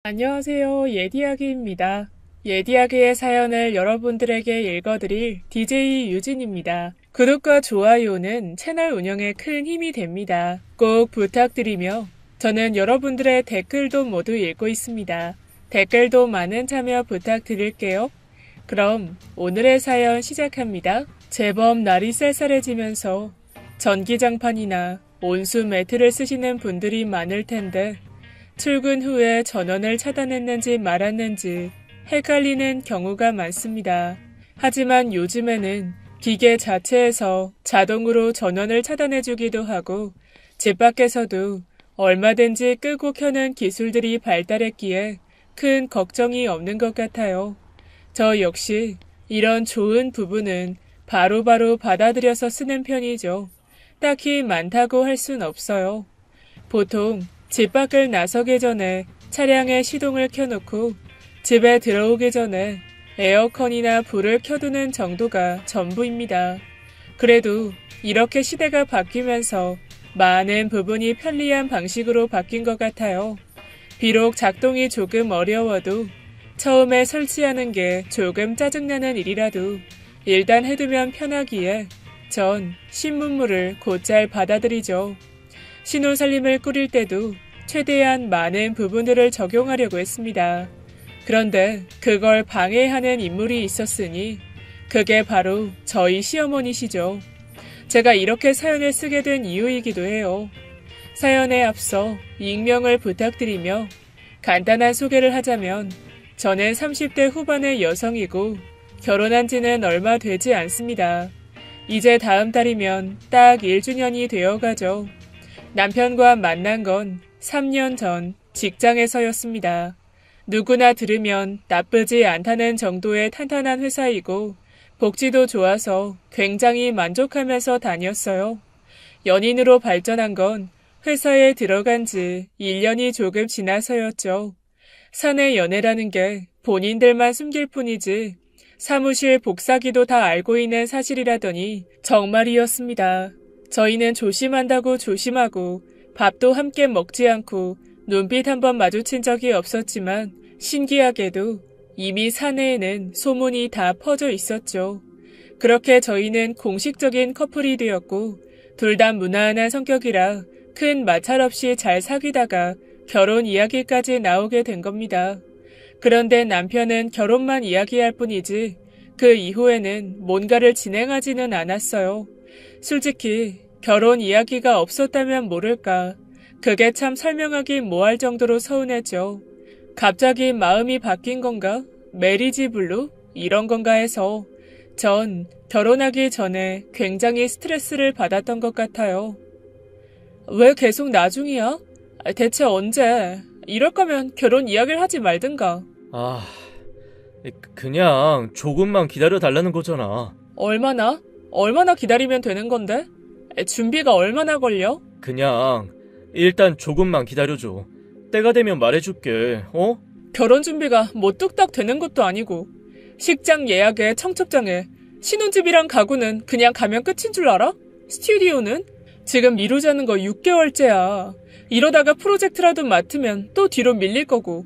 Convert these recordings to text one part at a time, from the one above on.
안녕하세요. 예디아기입니다. 예디아기의 사연을 여러분들에게 읽어드릴 DJ 유진입니다. 구독과 좋아요는 채널 운영에 큰 힘이 됩니다. 꼭 부탁드리며 저는 여러분들의 댓글도 모두 읽고 있습니다. 댓글도 많은 참여 부탁드릴게요. 그럼 오늘의 사연 시작합니다. 제법 날이 쌀쌀해지면서 전기장판이나 온수 매트를 쓰시는 분들이 많을 텐데 출근 후에 전원을 차단했는지 말았는지 헷갈리는 경우가 많습니다. 하지만 요즘에는 기계 자체에서 자동으로 전원을 차단해주기도 하고 집 밖에서도 얼마든지 끄고 켜는 기술들이 발달했기에 큰 걱정이 없는 것 같아요. 저 역시 이런 좋은 부분은 바로바로 받아들여서 쓰는 편이죠. 딱히 많다고 할 순 없어요. 보통 집 밖을 나서기 전에 차량의 시동을 켜놓고 집에 들어오기 전에 에어컨이나 불을 켜두는 정도가 전부입니다. 그래도 이렇게 시대가 바뀌면서 많은 부분이 편리한 방식으로 바뀐 것 같아요. 비록 작동이 조금 어려워도 처음에 설치하는 게 조금 짜증나는 일이라도 일단 해두면 편하기에 전 신문물을 곧잘 받아들이죠. 신혼살림을 꾸릴 때도 최대한 많은 부분들을 적용하려고 했습니다. 그런데 그걸 방해하는 인물이 있었으니 그게 바로 저희 시어머니시죠. 제가 이렇게 사연을 쓰게 된 이유이기도 해요. 사연에 앞서 익명을 부탁드리며 간단한 소개를 하자면 저는 30대 후반의 여성이고 결혼한 지는 얼마 되지 않습니다. 이제 다음 달이면 딱 1주년이 되어가죠. 남편과 만난 건 3년 전 직장에서였습니다. 누구나 들으면 나쁘지 않다는 정도의 탄탄한 회사이고 복지도 좋아서 굉장히 만족하면서 다녔어요. 연인으로 발전한 건 회사에 들어간 지 1년이 조금 지나서였죠. 사내 연애라는 게 본인들만 숨길 뿐이지 사무실 복사기도 다 알고 있는 사실이라더니 정말이었습니다. 저희는 조심한다고 조심하고 밥도 함께 먹지 않고 눈빛 한번 마주친 적이 없었지만 신기하게도 이미 사내에는 소문이 다 퍼져 있었죠. 그렇게 저희는 공식적인 커플이 되었고 둘 다 무난한 성격이라 큰 마찰 없이 잘 사귀다가 결혼 이야기까지 나오게 된 겁니다. 그런데 남편은 결혼만 이야기할 뿐이지 그 이후에는 뭔가를 진행하지는 않았어요. 솔직히 결혼 이야기가 없었다면 모를까. 그게 참 설명하기 뭐할 정도로 서운했죠. 갑자기 마음이 바뀐 건가? 메리지 블루? 이런 건가 해서 전 결혼하기 전에 굉장히 스트레스를 받았던 것 같아요. 왜 계속 나중이야? 대체 언제? 이럴 거면 결혼 이야기를 하지 말든가. 그냥 조금만 기다려달라는 거잖아. 얼마나 기다리면 되는 건데? 준비가 얼마나 걸려? 그냥 일단 조금만 기다려줘. 때가 되면 말해줄게. 결혼 준비가 뭐 뚝딱 되는 것도 아니고 식장 예약에 청첩장에 신혼집이랑 가구는 그냥 가면 끝인 줄 알아? 스튜디오는? 지금 미루자는 거 6개월째야. 이러다가 프로젝트라도 맡으면 또 뒤로 밀릴 거고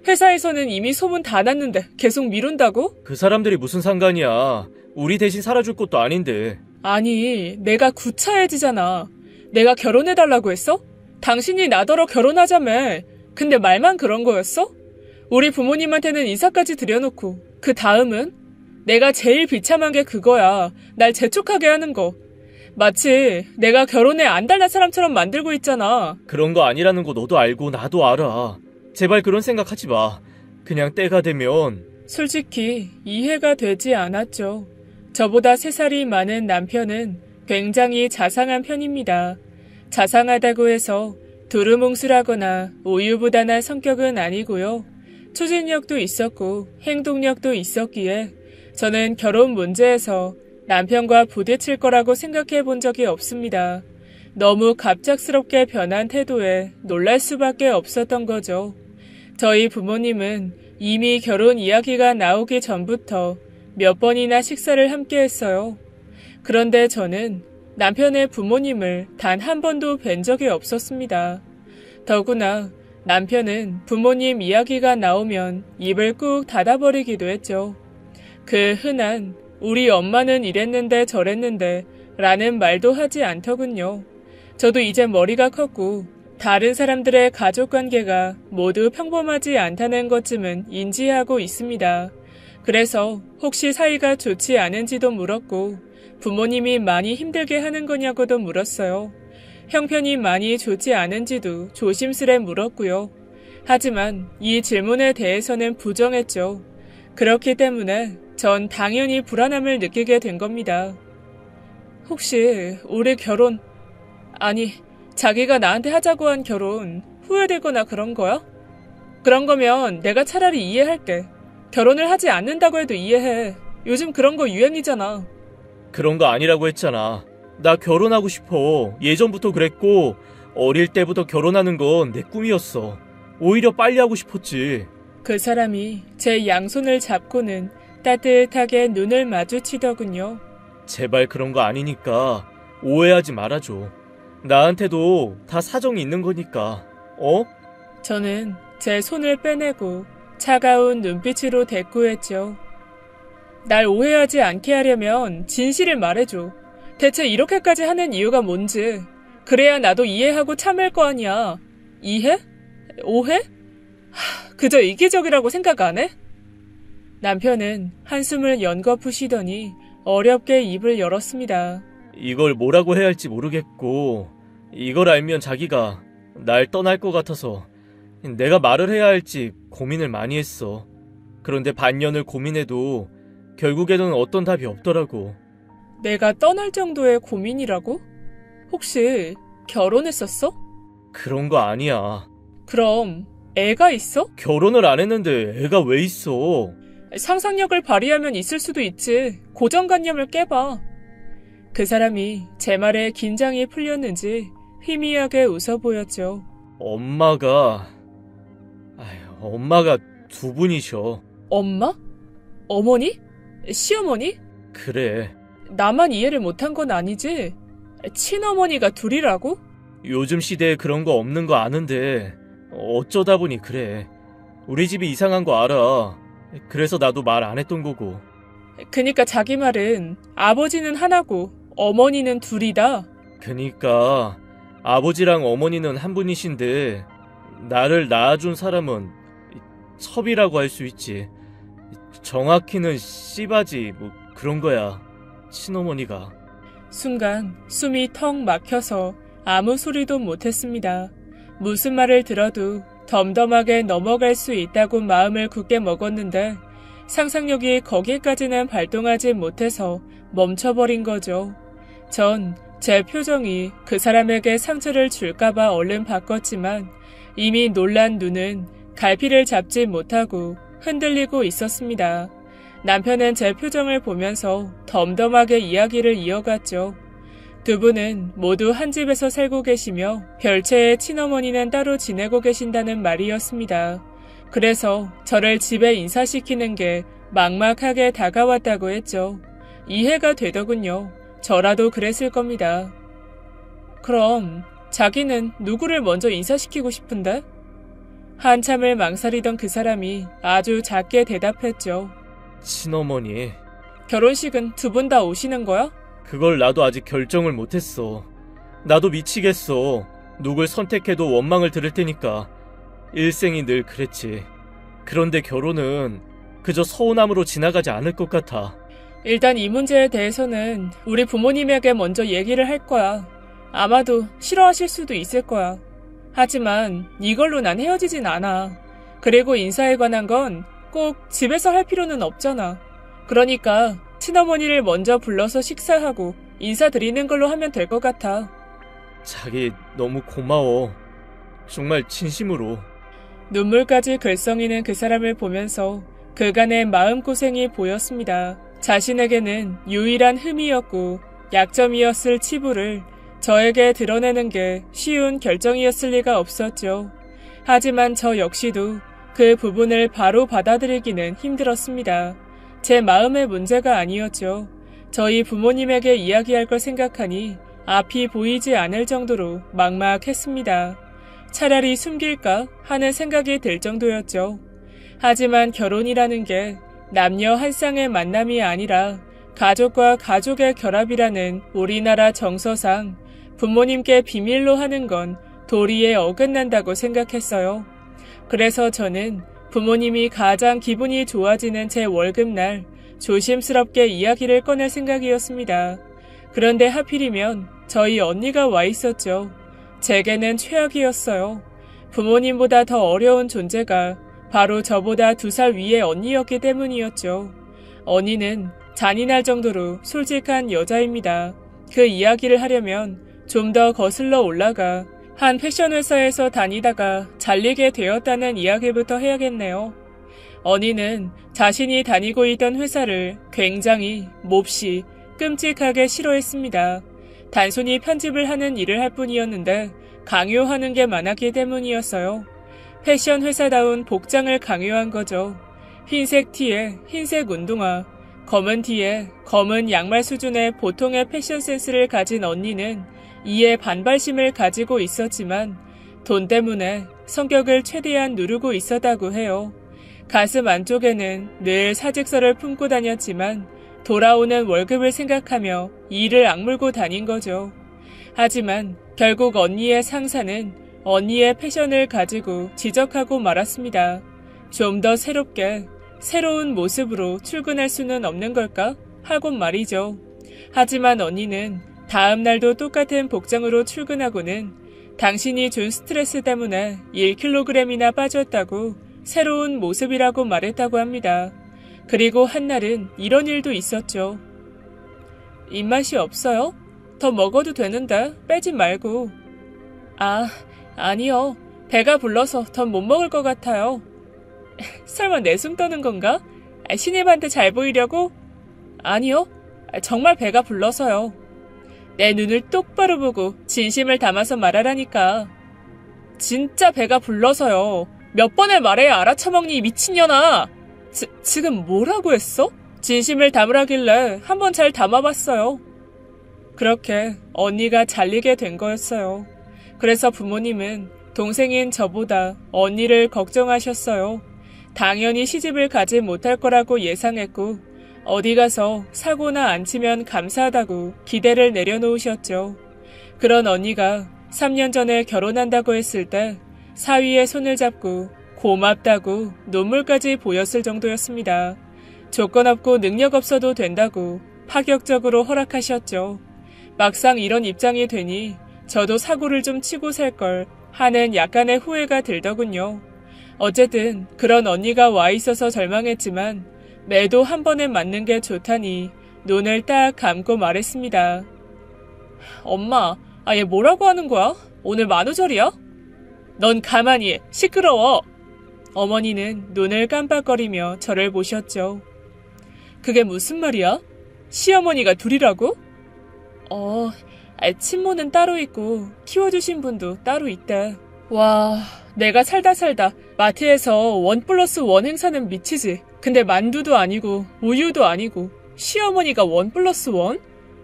회사에서는 이미 소문 다 났는데 계속 미룬다고? 그 사람들이 무슨 상관이야. 우리 대신 살아줄 것도 아닌데. 아니, 내가 구차해지잖아. 내가 결혼해달라고 했어? 당신이 나더러 결혼하자며. 근데 말만 그런 거였어? 우리 부모님한테는 인사까지 드려놓고 그 다음은? 내가 제일 비참한 게 그거야. 날 재촉하게 하는 거. 마치 내가 결혼에 안 달란 사람처럼 만들고 있잖아. 그런 거 아니라는 거 너도 알고 나도 알아. 제발 그런 생각하지 마. 그냥 때가 되면. 솔직히 이해가 되지 않았죠. 저보다 3살이 많은 남편은 굉장히 자상한 편입니다. 자상하다고 해서 두루뭉술하거나 우유부단한 성격은 아니고요. 추진력도 있었고 행동력도 있었기에 저는 결혼 문제에서 남편과 부딪힐 거라고 생각해 본 적이 없습니다. 너무 갑작스럽게 변한 태도에 놀랄 수밖에 없었던 거죠. 저희 부모님은 이미 결혼 이야기가 나오기 전부터 몇 번이나 식사를 함께 했어요. 그런데 저는 남편의 부모님을 단 한 번도 뵌 적이 없었습니다. 더구나 남편은 부모님 이야기가 나오면 입을 꾹 닫아버리기도 했죠. 그 흔한 우리 엄마는 이랬는데 저랬는데 라는 말도 하지 않더군요. 저도 이제 머리가 컸고 다른 사람들의 가족관계가 모두 평범하지 않다는 것쯤은 인지하고 있습니다. 그래서 혹시 사이가 좋지 않은지도 물었고 부모님이 많이 힘들게 하는 거냐고도 물었어요. 형편이 많이 좋지 않은지도 조심스레 물었고요. 하지만 이 질문에 대해서는 부정했죠. 그렇기 때문에 전 당연히 불안함을 느끼게 된 겁니다. 혹시 우리 결혼, 아니 자기가 나한테 하자고 한 결혼 후회되거나 그런 거야? 그런 거면 내가 차라리 이해할게. 결혼을 하지 않는다고 해도 이해해. 요즘 그런 거 유행이잖아. 그런 거 아니라고 했잖아. 나 결혼하고 싶어. 예전부터 그랬고 어릴 때부터 결혼하는 건 내 꿈이었어. 오히려 빨리 하고 싶었지. 그 사람이 제 양손을 잡고는 따뜻하게 눈을 마주치더군요. 제발 그런 거 아니니까 오해하지 말아줘. 나한테도 다 사정이 있는 거니까. 어? 저는 제 손을 빼내고 차가운 눈빛으로 대꾸했죠. 날 오해하지 않게 하려면 진실을 말해줘. 대체 이렇게까지 하는 이유가 뭔지. 그래야 나도 이해하고 참을 거 아니야. 이해? 오해? 그저 이기적이라고 생각 안 해? 남편은 한숨을 연거푸시더니 어렵게 입을 열었습니다. 이걸 뭐라고 해야 할지 모르겠고 이걸 알면 자기가 날 떠날 것 같아서 내가 말을 해야 할지 고민을 많이 했어. 그런데 반년을 고민해도 결국에는 어떤 답이 없더라고. 내가 떠날 정도의 고민이라고? 혹시 결혼했었어? 그런 거 아니야. 그럼 애가 있어? 결혼을 안 했는데 애가 왜 있어? 상상력을 발휘하면 있을 수도 있지. 고정관념을 깨봐. 그 사람이 제 말에 긴장이 풀렸는지 희미하게 웃어 보였죠. 엄마가 두 분이셔. 엄마? 어머니? 시어머니? 그래. 나만 이해를 못한 건 아니지? 친어머니가 둘이라고? 요즘 시대에 그런 거 없는 거 아는데 어쩌다 보니 그래. 우리 집이 이상한 거 알아. 그래서 나도 말 안 했던 거고. 그니까 자기 말은 아버지는 하나고 어머니는 둘이다. 그니까 아버지랑 어머니는 한 분이신데 나를 낳아준 사람은 첩이라고 할 수 있지. 정확히는 씨바지 뭐 그런 거야. 친어머니가. 순간 숨이 턱 막혀서 아무 소리도 못했습니다. 무슨 말을 들어도 덤덤하게 넘어갈 수 있다고 마음을 굳게 먹었는데 상상력이 거기까지는 발동하지 못해서 멈춰버린 거죠. 전 제 표정이 그 사람에게 상처를 줄까봐 얼른 바꿨지만 이미 놀란 눈은 갈피를 잡지 못하고 흔들리고 있었습니다. 남편은 제 표정을 보면서 덤덤하게 이야기를 이어갔죠. 두 분은 모두 한 집에서 살고 계시며 별채의 친어머니는 따로 지내고 계신다는 말이었습니다. 그래서 저를 집에 인사시키는 게 막막하게 다가왔다고 했죠. 이해가 되더군요. 저라도 그랬을 겁니다. 그럼 자기는 누구를 먼저 인사시키고 싶은데? 한참을 망설이던 그 사람이 아주 작게 대답했죠. 친어머니. 결혼식은 두 분 다 오시는 거야? 그걸 나도 아직 결정을 못했어. 나도 미치겠어. 누굴 선택해도 원망을 들을 테니까. 일생이 늘 그랬지. 그런데 결혼은 그저 서운함으로 지나가지 않을 것 같아. 일단 이 문제에 대해서는 우리 부모님에게 먼저 얘기를 할 거야. 아마도 싫어하실 수도 있을 거야. 하지만 이걸로 난 헤어지진 않아. 그리고 인사에 관한 건 꼭 집에서 할 필요는 없잖아. 그러니까 친어머니를 먼저 불러서 식사하고 인사드리는 걸로 하면 될 것 같아. 자기 너무 고마워. 정말 진심으로. 눈물까지 글썽이는 그 사람을 보면서 그간의 마음고생이 보였습니다. 자신에게는 유일한 흠이었고 약점이었을 치부를 저에게 드러내는 게 쉬운 결정이었을 리가 없었죠. 하지만 저 역시도 그 부분을 바로 받아들이기는 힘들었습니다. 제 마음의 문제가 아니었죠. 저희 부모님에게 이야기할 걸 생각하니 앞이 보이지 않을 정도로 막막했습니다. 차라리 숨길까 하는 생각이 들 정도였죠. 하지만 결혼이라는 게 남녀 한 쌍의 만남이 아니라 가족과 가족의 결합이라는 우리나라 정서상 부모님께 비밀로 하는 건 도리에 어긋난다고 생각했어요. 그래서 저는 부모님이 가장 기분이 좋아지는 제 월급날 조심스럽게 이야기를 꺼낼 생각이었습니다. 그런데 하필이면 저희 언니가 와 있었죠. 제게는 최악이었어요. 부모님보다 더 어려운 존재가 바로 저보다 2살 위의 언니였기 때문이었죠. 언니는 잔인할 정도로 솔직한 여자입니다. 그 이야기를 하려면 좀 더 거슬러 올라가 한 패션 회사에서 다니다가 잘리게 되었다는 이야기부터 해야겠네요. 언니는 자신이 다니고 있던 회사를 굉장히 몹시 끔찍하게 싫어했습니다. 단순히 편집을 하는 일을 할 뿐이었는데 강요하는 게 많았기 때문이었어요. 패션 회사다운 복장을 강요한 거죠. 흰색 티에 흰색 운동화, 검은 티에 검은 양말 수준의 보통의 패션 센스를 가진 언니는 이에 반발심을 가지고 있었지만 돈 때문에 성격을 최대한 누르고 있었다고 해요. 가슴 안쪽에는 늘 사직서를 품고 다녔지만 돌아오는 월급을 생각하며 이를 악물고 다닌 거죠. 하지만 결국 언니의 상사는 언니의 패션을 가지고 지적하고 말았습니다. 좀 더 새롭게 새로운 모습으로 출근할 수는 없는 걸까? 하곤 말이죠. 하지만 언니는 다음 날도 똑같은 복장으로 출근하고는 당신이 준 스트레스 때문에 1kg이나 빠졌다고 새로운 모습이라고 말했다고 합니다. 그리고 한날은 이런 일도 있었죠. 입맛이 없어요? 더 먹어도 되는데 빼지 말고. 아니요. 배가 불러서 더 못 먹을 것 같아요. 설마 내숭 떠는 건가? 신입한테 잘 보이려고? 아니요. 정말 배가 불러서요. 내 눈을 똑바로 보고 진심을 담아서 말하라니까. 진짜 배가 불러서요. 몇 번을 말해야 알아쳐먹니 이 미친년아. 지금 뭐라고 했어? 진심을 담으라길래 한번 잘 담아봤어요. 그렇게 언니가 잘리게 된 거였어요. 그래서 부모님은 동생인 저보다 언니를 걱정하셨어요. 당연히 시집을 가지 못할 거라고 예상했고 어디 가서 사고나 안 치면 감사하다고 기대를 내려놓으셨죠. 그런 언니가 3년 전에 결혼한다고 했을 때 사위의 손을 잡고 고맙다고 눈물까지 보였을 정도였습니다. 조건 없고 능력 없어도 된다고 파격적으로 허락하셨죠. 막상 이런 입장이 되니 저도 사고를 좀 치고 살 걸 하는 약간의 후회가 들더군요. 어쨌든 그런 언니가 와 있어서 절망했지만 매도 한 번에 맞는 게 좋다니 눈을 딱 감고 말했습니다. 엄마, 얘 뭐라고 하는 거야? 오늘 만우절이야? 넌 가만히 해. 시끄러워. 어머니는 눈을 깜빡거리며 저를 보셨죠. 그게 무슨 말이야? 시어머니가 둘이라고? 친모는 따로 있고 키워주신 분도 따로 있대. 와, 내가 살다 마트에서 1+1 행사는 미치지. 근데 만두도 아니고 우유도 아니고 시어머니가 1+1?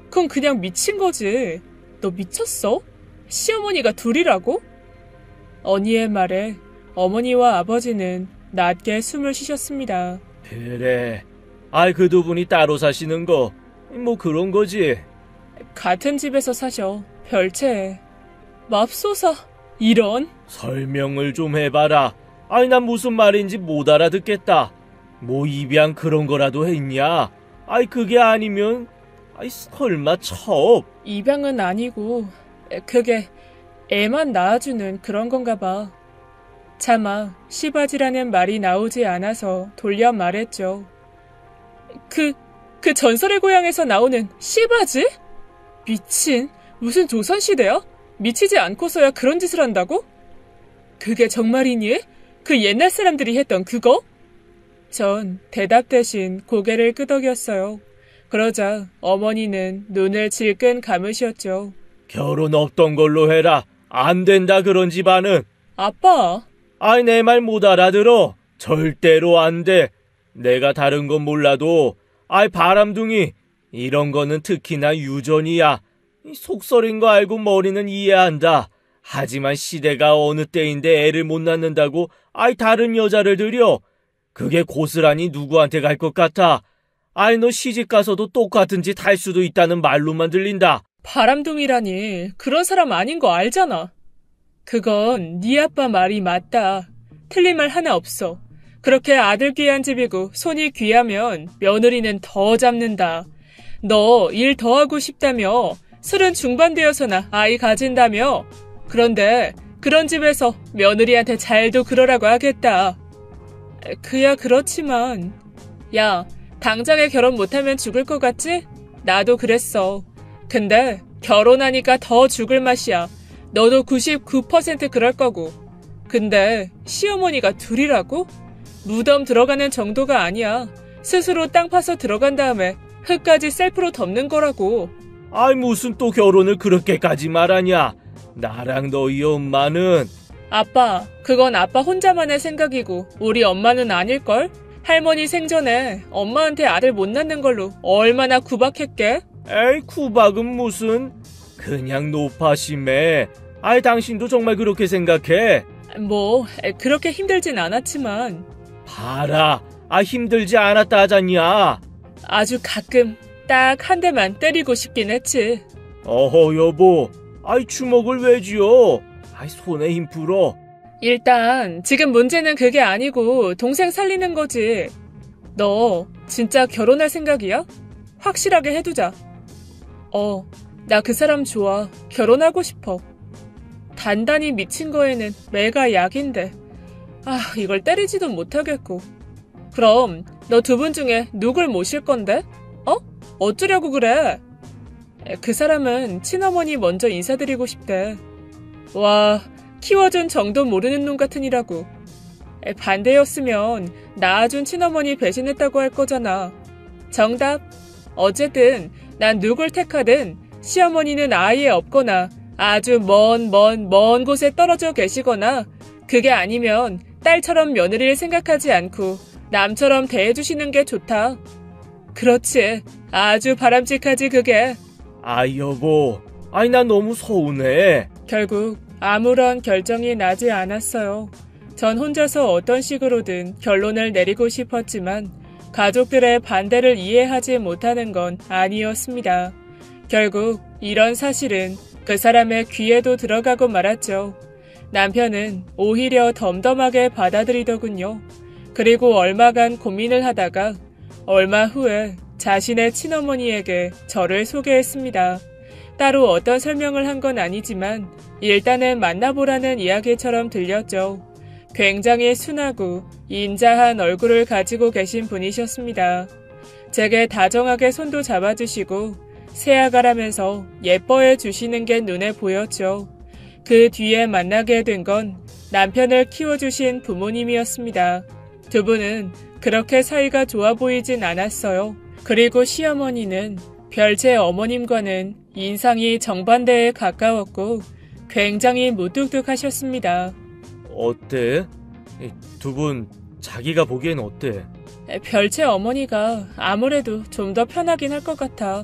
그건 그냥 미친 거지. 너 미쳤어? 시어머니가 둘이라고? 언니의 말에 어머니와 아버지는 낮게 숨을 쉬셨습니다. 그래. 그 두 분이 따로 사시는 거 뭐 그런 거지. 같은 집에서 사셔. 별채. 맙소사. 이런? 설명을 좀 해봐라. 난 무슨 말인지 못 알아듣겠다. 뭐 입양 그런 거라도 했냐? 그게 아니면 설마 첩? 입양은 아니고 그게 애만 낳아주는 그런 건가 봐. 차마 시바지라는 말이 나오지 않아서 돌려 말했죠. 그 전설의 고향에서 나오는 시바지? 미친, 무슨 조선시대야? 미치지 않고서야 그런 짓을 한다고? 그게 정말이니? 그 옛날 사람들이 했던 그거? 전 대답 대신 고개를 끄덕였어요. 그러자 어머니는 눈을 질끈 감으셨죠. 결혼 없던 걸로 해라. 안 된다 그런 집안은. 아빠. 내 말 못 알아들어. 절대로 안 돼. 내가 다른 건 몰라도 바람둥이 이런 거는 특히나 유전이야. 속설인 거 알고 머리는 이해한다. 하지만 시대가 어느 때인데 애를 못 낳는다고 다른 여자를 들여? 그게 고스란히 누구한테 갈 것 같아? 너 시집 가서도 똑같은 짓 할 수도 있다는 말로만 들린다. 바람둥이라니 그런 사람 아닌 거 알잖아. 그건 네 아빠 말이 맞다. 틀린 말 하나 없어. 그렇게 아들 귀한 집이고 손이 귀하면 며느리는 더 잡는다. 너 일 더 하고 싶다며, 술은 중반되어서나 아이 가진다며. 그런데 그런 집에서 며느리한테 잘도 그러라고 하겠다. 그야 그렇지만. 야, 당장에 결혼 못하면 죽을 것 같지? 나도 그랬어. 근데 결혼하니까 더 죽을 맛이야. 너도 99% 그럴 거고. 근데 시어머니가 둘이라고? 무덤 들어가는 정도가 아니야. 스스로 땅 파서 들어간 다음에 흙까지 셀프로 덮는 거라고. 무슨 또 결혼을 그렇게까지 말하냐? 나랑 너희 엄마는. 아빠, 그건 아빠 혼자만의 생각이고 우리 엄마는 아닐걸? 할머니 생전에 엄마한테 아들 못 낳는 걸로 얼마나 구박했게? 에이, 구박은 무슨. 그냥 노파심해. 당신도 정말 그렇게 생각해? 뭐 그렇게 힘들진 않았지만. 봐라, 힘들지 않았다 하잖냐. 아주 가끔 딱 한 대만 때리고 싶긴 했지. 어허 여보, 주먹을 왜 쥐어? 손에 힘 풀어. 일단 지금 문제는 그게 아니고 동생 살리는 거지. 너 진짜 결혼할 생각이야? 확실하게 해두자. 나 그 사람 좋아. 결혼하고 싶어. 단단히 미친 거에는 매가 약인데. 이걸 때리지도 못하겠고. 그럼 너 두 분 중에 누굴 모실 건데? 어쩌려고 그래? 그 사람은 친어머니 먼저 인사드리고 싶대. 와, 키워준 정도 모르는 놈 같으니라고. 반대였으면 낳아준 친어머니 배신했다고 할 거잖아. 정답. 어쨌든 난 누굴 택하든 시어머니는 아예 없거나 아주 먼 곳에 떨어져 계시거나, 그게 아니면 딸처럼 며느리를 생각하지 않고 남처럼 대해주시는 게 좋다. 그렇지. 아주 바람직하지 그게. 여보, 나 너무 서운해. 결국 아무런 결정이 나지 않았어요. 전 혼자서 어떤 식으로든 결론을 내리고 싶었지만 가족들의 반대를 이해하지 못하는 건 아니었습니다. 결국 이런 사실은 그 사람의 귀에도 들어가고 말았죠. 남편은 오히려 덤덤하게 받아들이더군요. 그리고 얼마간 고민을 하다가 얼마 후에 자신의 친어머니에게 저를 소개했습니다. 따로 어떤 설명을 한 건 아니지만 일단은 만나보라는 이야기처럼 들렸죠. 굉장히 순하고 인자한 얼굴을 가지고 계신 분이셨습니다. 제게 다정하게 손도 잡아주시고 새아가라면서 예뻐해 주시는 게 눈에 보였죠. 그 뒤에 만나게 된 건 남편을 키워주신 부모님이었습니다. 두 분은 그렇게 사이가 좋아 보이진 않았어요. 그리고 시어머니는 별제 어머님과는 인상이 정반대에 가까웠고 굉장히 무뚝뚝하셨습니다. 어때? 두 분 자기가 보기엔 어때? 별제 어머니가 아무래도 좀 더 편하긴 할 것 같아.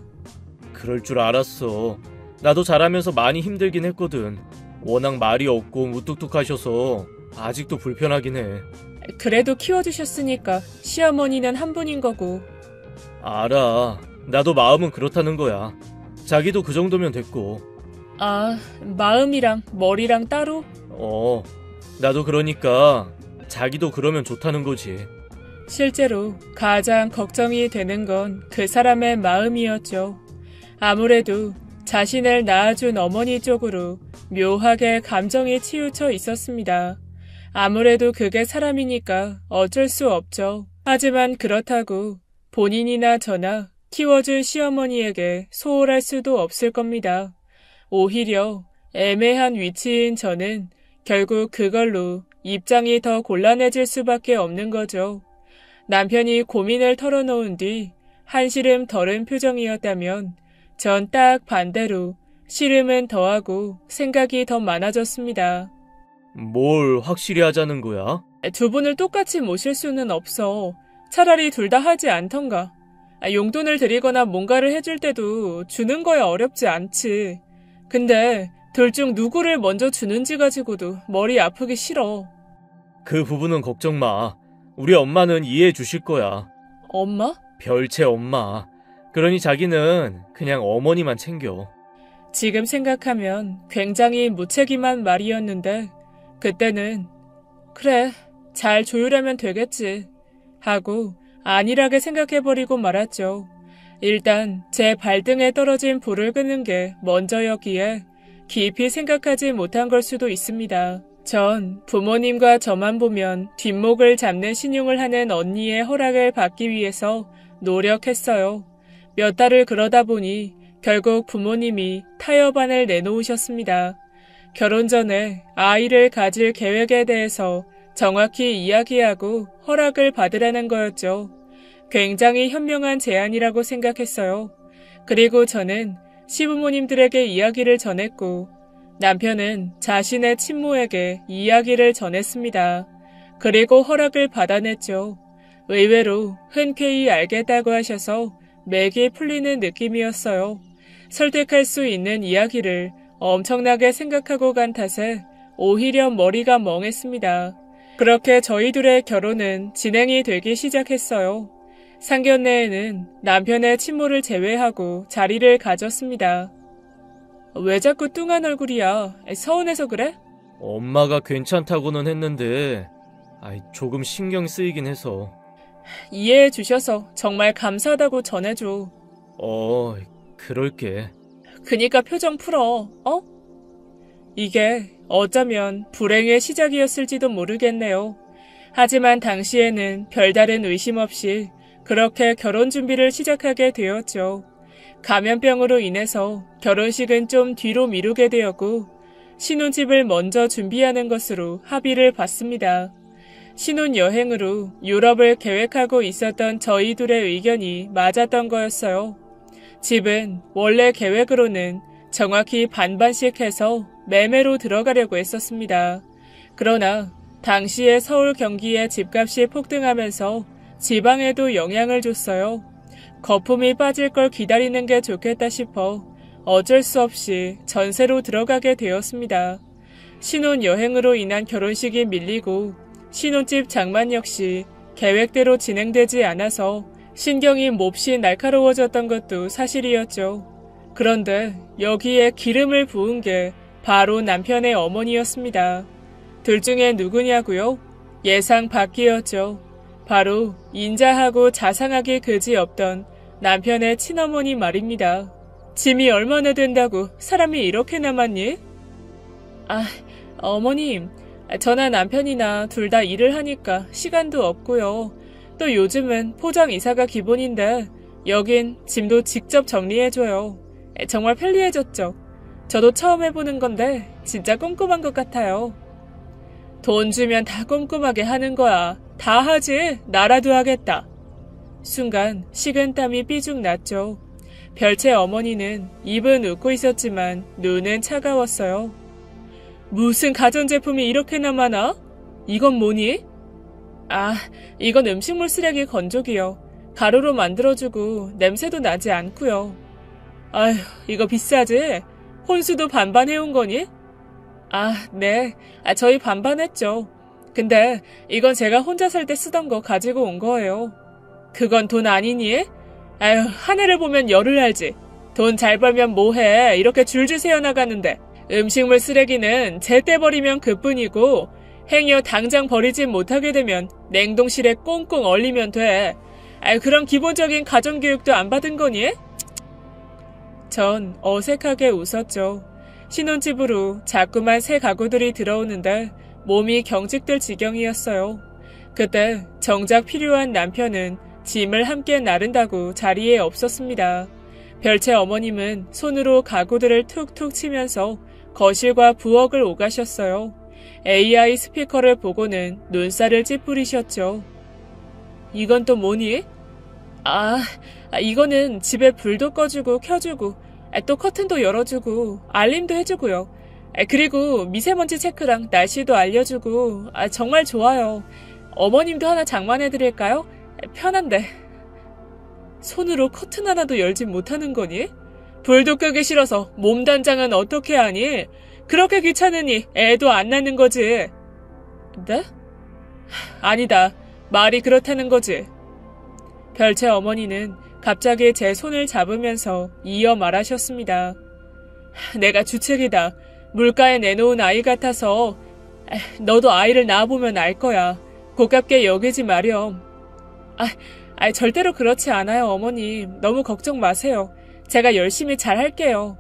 그럴 줄 알았어. 나도 자라면서 많이 힘들긴 했거든. 워낙 말이 없고 무뚝뚝하셔서 아직도 불편하긴 해. 그래도 키워주셨으니까 시어머니는 한 분인 거고. 알아. 나도 마음은 그렇다는 거야. 자기도 그 정도면 됐고. 마음이랑 머리랑 따로? 나도 그러니까 자기도 그러면 좋다는 거지. 실제로 가장 걱정이 되는 건 그 사람의 마음이었죠. 아무래도 자신을 낳아준 어머니 쪽으로 묘하게 감정이 치우쳐 있었습니다. 아무래도 그게 사람이니까 어쩔 수 없죠. 하지만 그렇다고 본인이나 저나 키워준 시어머니에게 소홀할 수도 없을 겁니다. 오히려 애매한 위치인 저는 결국 그걸로 입장이 더 곤란해질 수밖에 없는 거죠. 남편이 고민을 털어놓은 뒤 한시름 덜은 표정이었다면 전 딱 반대로 시름은 더하고 생각이 더 많아졌습니다. 뭘 확실히 하자는 거야? 두 분을 똑같이 모실 수는 없어. 차라리 둘 다 하지 않던가. 용돈을 드리거나 뭔가를 해줄 때도 주는 거야 어렵지 않지. 근데 둘 중 누구를 먼저 주는지 가지고도 머리 아프기 싫어. 그 부분은 걱정 마. 우리 엄마는 이해해 주실 거야. 엄마? 별채 엄마. 그러니 자기는 그냥 어머니만 챙겨. 지금 생각하면 굉장히 무책임한 말이었는데 그때는 그래, 잘 조율하면 되겠지 하고 안일하게 생각해버리고 말았죠. 일단 제 발등에 떨어진 불을 끄는 게 먼저였기에 깊이 생각하지 못한 걸 수도 있습니다. 전 부모님과 저만 보면 뒷목을 잡는 신용을 하는 언니의 허락을 받기 위해서 노력했어요. 몇 달을 그러다 보니 결국 부모님이 타협안을 내놓으셨습니다. 결혼 전에 아이를 가질 계획에 대해서 정확히 이야기하고 허락을 받으라는 거였죠. 굉장히 현명한 제안이라고 생각했어요. 그리고 저는 시부모님들에게 이야기를 전했고 남편은 자신의 친모에게 이야기를 전했습니다. 그리고 허락을 받아냈죠. 의외로 흔쾌히 알겠다고 하셔서 맥이 풀리는 느낌이었어요. 설득할 수 있는 이야기를 엄청나게 생각하고 간 탓에 오히려 머리가 멍했습니다. 그렇게 저희 둘의 결혼은 진행이 되기 시작했어요. 상견례에는 남편의 친모를 제외하고 자리를 가졌습니다. 왜 자꾸 뚱한 얼굴이야? 서운해서 그래? 엄마가 괜찮다고는 했는데 조금 신경 쓰이긴 해서. 이해해 주셔서 정말 감사하다고 전해줘. 그럴게. 그니까 표정 풀어, 어? 이게 어쩌면 불행의 시작이었을지도 모르겠네요. 하지만 당시에는 별다른 의심 없이 그렇게 결혼 준비를 시작하게 되었죠. 감염병으로 인해서 결혼식은 좀 뒤로 미루게 되었고 신혼집을 먼저 준비하는 것으로 합의를 봤습니다. 신혼여행으로 유럽을 계획하고 있었던 저희 둘의 의견이 맞았던 거였어요. 집은 원래 계획으로는 정확히 반반씩 해서 매매로 들어가려고 했었습니다. 그러나 당시에 서울 경기의 집값이 폭등하면서 지방에도 영향을 줬어요. 거품이 빠질 걸 기다리는 게 좋겠다 싶어 어쩔 수 없이 전세로 들어가게 되었습니다. 신혼여행으로 인한 결혼식이 밀리고 신혼집 장만 역시 계획대로 진행되지 않아서 신경이 몹시 날카로워졌던 것도 사실이었죠. 그런데 여기에 기름을 부은 게 바로 남편의 어머니였습니다. 둘 중에 누구냐고요? 예상 밖이었죠. 바로 인자하고 자상하기 그지없던 남편의 친어머니 말입니다. 짐이 얼마나 된다고 사람이 이렇게 남았니? 어머님, 저나 남편이나 둘 다 일을 하니까 시간도 없고요. 또 요즘은 포장 이사가 기본인데 여긴 짐도 직접 정리해줘요. 정말 편리해졌죠. 저도 처음 해보는 건데 진짜 꼼꼼한 것 같아요. 돈 주면 다 꼼꼼하게 하는 거야. 다 하지? 나라도 하겠다. 순간 식은땀이 삐죽 났죠. 별채 어머니는 입은 웃고 있었지만 눈은 차가웠어요. 무슨 가전제품이 이렇게나 많아? 이건 뭐니? 이건 음식물 쓰레기 건조기요. 가루로 만들어주고 냄새도 나지 않고요. 아휴, 이거 비싸지? 혼수도 반반 해온 거니? 네. 저희 반반 했죠. 근데 이건 제가 혼자 살 때 쓰던 거 가지고 온 거예요. 그건 돈 아니니? 아휴, 하늘을 보면 열을 알지. 돈 잘 벌면 뭐해. 이렇게 줄줄 새어나가는데. 음식물 쓰레기는 제때 버리면 그뿐이고 행여 당장 버리지 못하게 되면 냉동실에 꽁꽁 얼리면 돼. 그런 기본적인 가정교육도 안 받은 거니? 전 어색하게 웃었죠. 신혼집으로 자꾸만 새 가구들이 들어오는데 몸이 경직될 지경이었어요. 그때 정작 필요한 남편은 짐을 함께 나른다고 자리에 없었습니다. 별채 어머님은 손으로 가구들을 툭툭 치면서 거실과 부엌을 오가셨어요. AI 스피커를 보고는 눈살을 찌푸리셨죠. 이건 또 뭐니? 이거는 집에 불도 꺼주고 켜주고 또 커튼도 열어주고 알림도 해주고요. 그리고 미세먼지 체크랑 날씨도 알려주고 정말 좋아요. 어머님도 하나 장만해드릴까요? 편한데. 손으로 커튼 하나도 열지 못하는 거니? 불도 끄기 싫어서 몸단장은 어떻게 하니? 그렇게 귀찮으니 애도 안 낳는 거지. 네? 아니다. 말이 그렇다는 거지. 별채 어머니는 갑자기 제 손을 잡으면서 이어 말하셨습니다. 내가 주책이다. 물가에 내놓은 아이 같아서 너도 아이를 낳아보면 알 거야. 고깝게 여기지 마렴. 절대로 그렇지 않아요, 어머님. 너무 걱정 마세요. 제가 열심히 잘 할게요.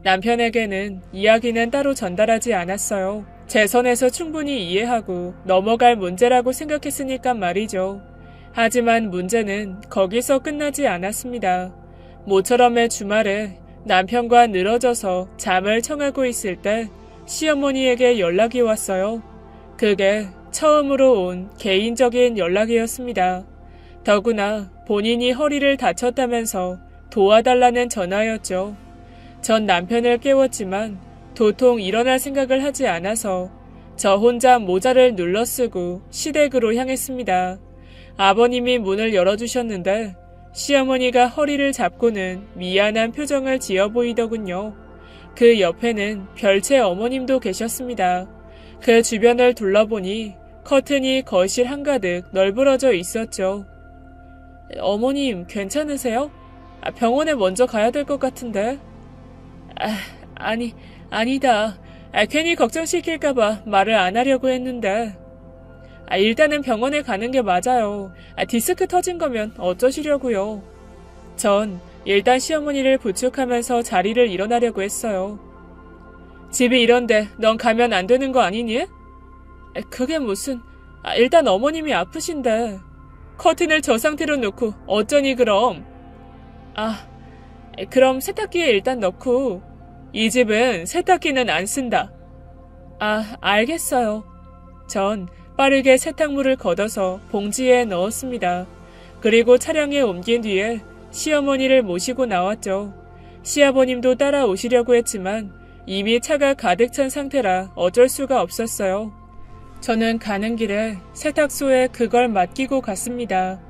남편에게는 이야기는 따로 전달하지 않았어요. 제 선에서 충분히 이해하고 넘어갈 문제라고 생각했으니까 말이죠. 하지만 문제는 거기서 끝나지 않았습니다. 모처럼의 주말에 남편과 늘어져서 잠을 청하고 있을 때 시어머니에게 연락이 왔어요. 그게 처음으로 온 개인적인 연락이었습니다. 더구나 본인이 허리를 다쳤다면서 도와달라는 전화였죠. 전 남편을 깨웠지만 도통 일어날 생각을 하지 않아서 저 혼자 모자를 눌러쓰고 시댁으로 향했습니다. 아버님이 문을 열어주셨는데 시어머니가 허리를 잡고는 미안한 표정을 지어 보이더군요. 그 옆에는 별채 어머님도 계셨습니다. 그 주변을 둘러보니 커튼이 거실 한가득 널브러져 있었죠. 어머님 괜찮으세요? 병원에 먼저 가야 될 것 같은데. 아니다. 괜히 걱정시킬까봐 말을 안 하려고 했는데. 일단은 병원에 가는 게 맞아요. 디스크 터진 거면 어쩌시려고요. 전 일단 시어머니를 부축하면서 자리를 일어나려고 했어요. 집이 이런데 넌 가면 안 되는 거 아니니? 그게 무슨... 일단 어머님이 아프신데. 커튼을 저 상태로 놓고 어쩌니 그럼. 그럼 세탁기에 일단 넣고. 이 집은 세탁기는 안 쓴다. 알겠어요. 전 빠르게 세탁물을 걷어서 봉지에 넣었습니다. 그리고 차량에 옮긴 뒤에 시어머니를 모시고 나왔죠. 시아버님도 따라오시려고 했지만 이미 차가 가득 찬 상태라 어쩔 수가 없었어요. 저는 가는 길에 세탁소에 그걸 맡기고 갔습니다.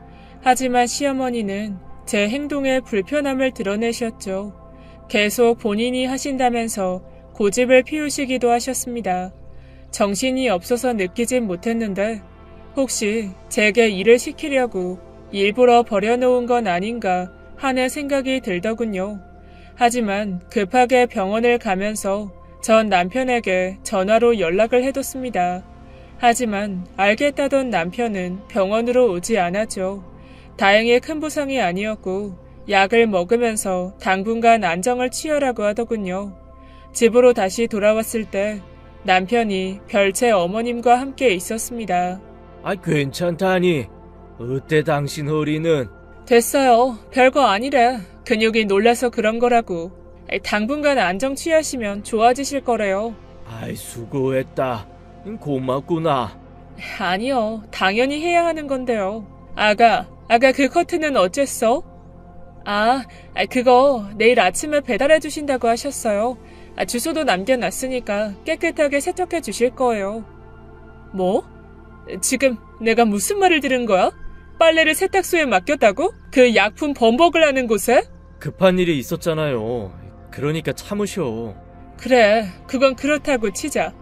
하지만 시어머니는 제 행동에 불편함을 드러내셨죠. 계속 본인이 하신다면서 고집을 피우시기도 하셨습니다. 정신이 없어서 느끼진 못했는데 혹시 제게 일을 시키려고 일부러 버려놓은 건 아닌가 하는 생각이 들더군요. 하지만 급하게 병원을 가면서 전 남편에게 전화로 연락을 해뒀습니다. 하지만 알겠다던 남편은 병원으로 오지 않았죠. 다행히 큰 부상이 아니었고 약을 먹으면서 당분간 안정을 취하라고 하더군요. 집으로 다시 돌아왔을 때 남편이 별채 어머님과 함께 있었습니다. 괜찮다니. 어때 당신 허리는? 됐어요. 별거 아니래. 근육이 놀라서 그런 거라고. 당분간 안정 취하시면 좋아지실 거래요. 수고했다. 고맙구나. 아니요. 당연히 해야 하는 건데요. 아가 그 커튼은 어쨌어? 그거 내일 아침에 배달해 주신다고 하셨어요. 주소도 남겨놨으니까 깨끗하게 세척해 주실 거예요. 뭐? 지금 내가 무슨 말을 들은 거야? 빨래를 세탁소에 맡겼다고? 그 약품 범벅을 하는 곳에? 급한 일이 있었잖아요. 그러니까 참으셔. 그래, 그건 그렇다고 치자.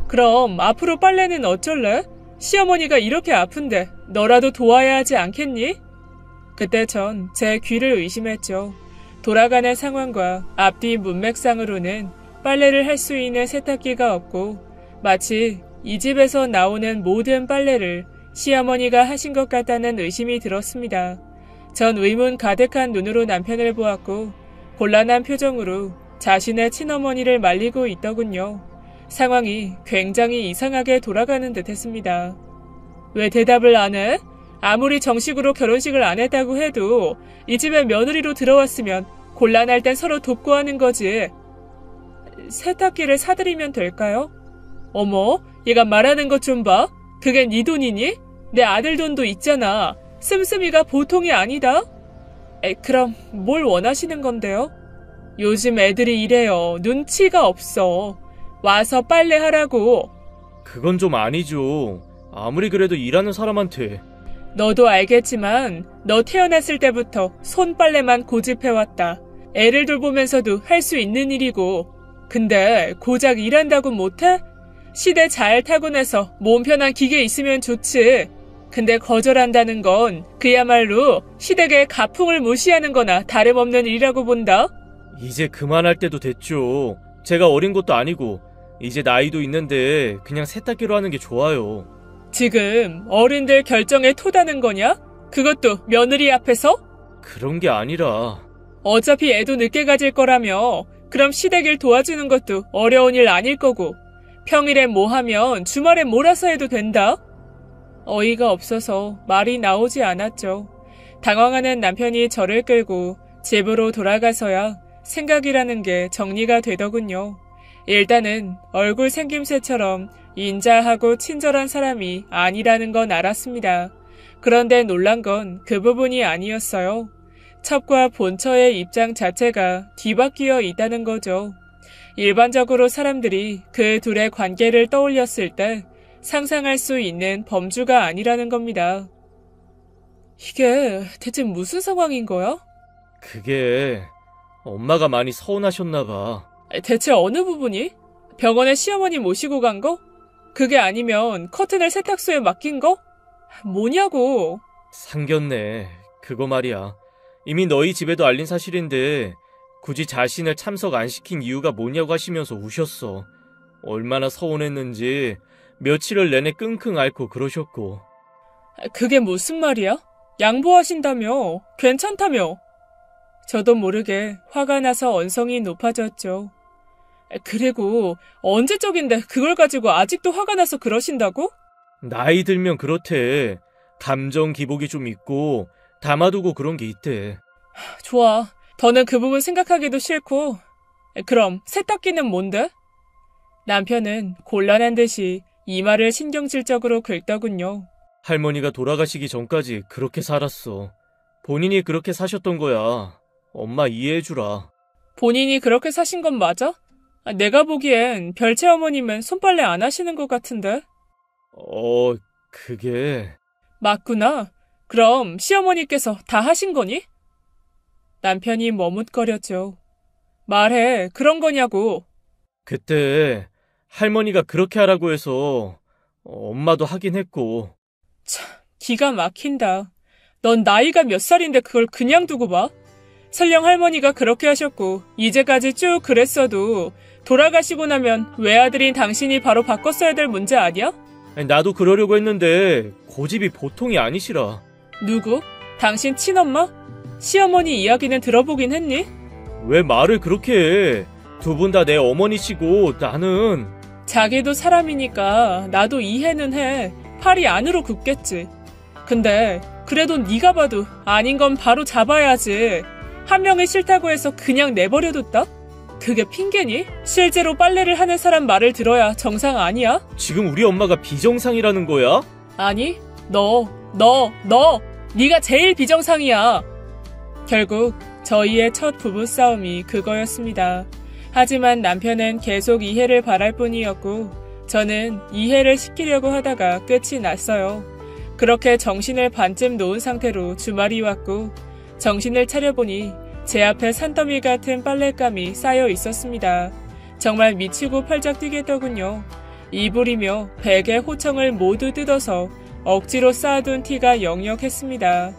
그럼 앞으로 빨래는 어쩔래? 시어머니가 이렇게 아픈데 너라도 도와야 하지 않겠니? 그때 전 제 귀를 의심했죠. 돌아가는 상황과 앞뒤 문맥상으로는 빨래를 할 수 있는 세탁기가 없고 마치 이 집에서 나오는 모든 빨래를 시어머니가 하신 것 같다는 의심이 들었습니다. 전 의문 가득한 눈으로 남편을 보았고 곤란한 표정으로 자신의 친어머니를 말리고 있더군요. 상황이 굉장히 이상하게 돌아가는 듯 했습니다. 왜 대답을 안 해? 아무리 정식으로 결혼식을 안 했다고 해도 이 집에 며느리로 들어왔으면 곤란할 땐 서로 돕고 하는 거지. 세탁기를 사드리면 될까요? 어머, 얘가 말하는 것 좀 봐. 그게 네 돈이니? 내 아들 돈도 있잖아. 씀씀이가 보통이 아니다. 그럼 뭘 원하시는 건데요? 요즘 애들이 이래요. 눈치가 없어. 와서 빨래하라고. 그건 좀 아니죠. 아무리 그래도 일하는 사람한테. 너도 알겠지만 너 태어났을 때부터 손빨래만 고집해왔다. 애를 돌보면서도 할 수 있는 일이고. 근데 고작 일한다고 못해? 시대 잘 타고 나서 몸 편한 기계 있으면 좋지. 근데 거절한다는 건 그야말로 시댁의 가풍을 무시하는 거나 다름없는 일이라고 본다. 이제 그만할 때도 됐죠. 제가 어린 것도 아니고 이제 나이도 있는데 그냥 세탁기로 하는 게 좋아요. 지금 어른들 결정에 토다는 거냐? 그것도 며느리 앞에서? 그런 게 아니라 어차피 애도 늦게 가질 거라며. 그럼 시댁일 도와주는 것도 어려운 일 아닐 거고, 평일에 뭐 하면 주말에 몰아서 해도 된다? 어이가 없어서 말이 나오지 않았죠. 당황하는 남편이 저를 끌고 집으로 돌아가서야 생각이라는 게 정리가 되더군요. 일단은 얼굴 생김새처럼 인자하고 친절한 사람이 아니라는 건 알았습니다. 그런데 놀란 건 그 부분이 아니었어요. 첩과 본처의 입장 자체가 뒤바뀌어 있다는 거죠. 일반적으로 사람들이 그 둘의 관계를 떠올렸을 때 상상할 수 있는 범주가 아니라는 겁니다. 이게 대체 무슨 상황인 거야? 그게 엄마가 많이 서운하셨나 봐. 대체 어느 부분이? 병원에 시어머니 모시고 간 거? 그게 아니면 커튼을 세탁소에 맡긴 거? 뭐냐고. 상견례, 그거 말이야. 이미 너희 집에도 알린 사실인데 굳이 자신을 참석 안 시킨 이유가 뭐냐고 하시면서 우셨어. 얼마나 서운했는지 며칠을 내내 끙끙 앓고 그러셨고. 그게 무슨 말이야? 양보하신다며? 괜찮다며? 저도 모르게 화가 나서 언성이 높아졌죠. 그리고 언제적인데 그걸 가지고 아직도 화가 나서 그러신다고? 나이 들면 그렇대. 감정 기복이 좀 있고 담아두고 그런 게 있대. 좋아. 더는 그 부분 생각하기도 싫고. 그럼 세탁기는 뭔데? 남편은 곤란한 듯이 이마를 신경질적으로 긁더군요. 할머니가 돌아가시기 전까지 그렇게 살았어. 본인이 그렇게 사셨던 거야. 엄마 이해해주라. 본인이 그렇게 사신 건 맞아? 내가 보기엔 별채 어머님은 손빨래 안 하시는 것 같은데? 그게... 맞구나. 그럼 시어머니께서 다 하신 거니? 남편이 머뭇거렸죠. 말해, 그런 거냐고. 그때 할머니가 그렇게 하라고 해서 엄마도 하긴 했고. 참, 기가 막힌다. 넌 나이가 몇 살인데 그걸 그냥 두고 봐? 설령 할머니가 그렇게 하셨고 이제까지 쭉 그랬어도 돌아가시고 나면 외아들인 당신이 바로 바꿨어야 될 문제 아니야? 나도 그러려고 했는데 고집이 보통이 아니시라. 누구? 당신 친엄마? 시어머니 이야기는 들어보긴 했니? 왜 말을 그렇게 해? 두 분 다 내 어머니시고 나는... 자기도 사람이니까 나도 이해는 해. 팔이 안으로 굽겠지. 근데 그래도 네가 봐도 아닌 건 바로 잡아야지. 한 명이 싫다고 해서 그냥 내버려뒀다? 그게 핑계니? 실제로 빨래를 하는 사람 말을 들어야 정상 아니야? 지금 우리 엄마가 비정상이라는 거야? 아니, 네가 제일 비정상이야. 결국 저희의 첫 부부싸움이 그거였습니다. 하지만 남편은 계속 이해를 바랄 뿐이었고 저는 이해를 시키려고 하다가 끝이 났어요. 그렇게 정신을 반쯤 놓은 상태로 주말이 왔고 정신을 차려보니 제 앞에 산더미 같은 빨랫감이 쌓여 있었습니다. 정말 미치고 팔짝 뛰겠더군요. 이불이며 베개 호청을 모두 뜯어서 억지로 쌓아둔 티가 역력했습니다.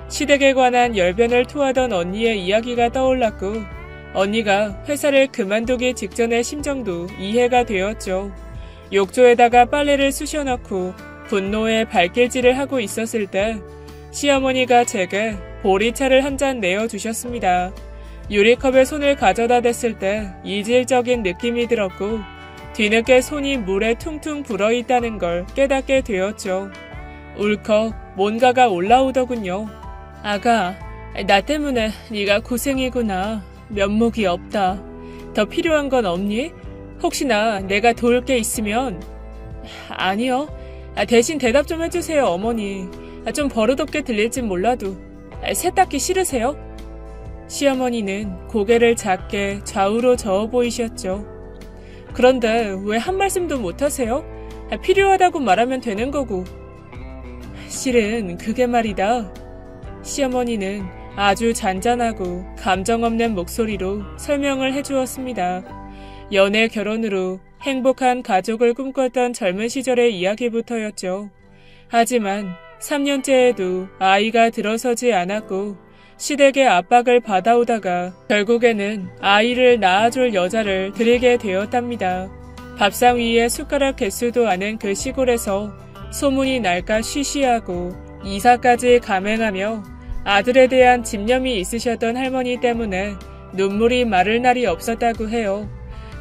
시댁에 관한 열변을 토하던 언니의 이야기가 떠올랐고 언니가 회사를 그만두기 직전의 심정도 이해가 되었죠. 욕조에다가 빨래를 쑤셔넣고 분노에 발길질을 하고 있었을 때 시어머니가 제게 보리차를 한 잔 내어주셨습니다. 유리컵에 손을 가져다 댔을 때 이질적인 느낌이 들었고 뒤늦게 손이 물에 퉁퉁 불어있다는 걸 깨닫게 되었죠. 울컥 뭔가가 올라오더군요. 아가, 나 때문에 네가 고생이구나. 면목이 없다. 더 필요한 건 없니? 혹시나 내가 도울 게 있으면... 아니요. 대신 대답 좀 해주세요, 어머니. 좀 버릇없게 들릴진 몰라도. 세탁기 싫으세요? 시어머니는 고개를 작게 좌우로 저어 보이셨죠. 그런데 왜 한 말씀도 못하세요? 필요하다고 말하면 되는 거고. 실은 그게 말이다. 시어머니는 아주 잔잔하고 감정 없는 목소리로 설명을 해주었습니다. 연애 결혼으로 행복한 가족을 꿈꿨던 젊은 시절의 이야기부터였죠. 하지만 3년째에도 아이가 들어서지 않았고 시댁의 압박을 받아오다가 결국에는 아이를 낳아줄 여자를 들이게 되었답니다. 밥상 위에 숟가락 개수도 않은 그 시골에서 소문이 날까 쉬쉬하고 이사까지 감행하며 아들에 대한 집념이 있으셨던 할머니 때문에 눈물이 마를 날이 없었다고 해요.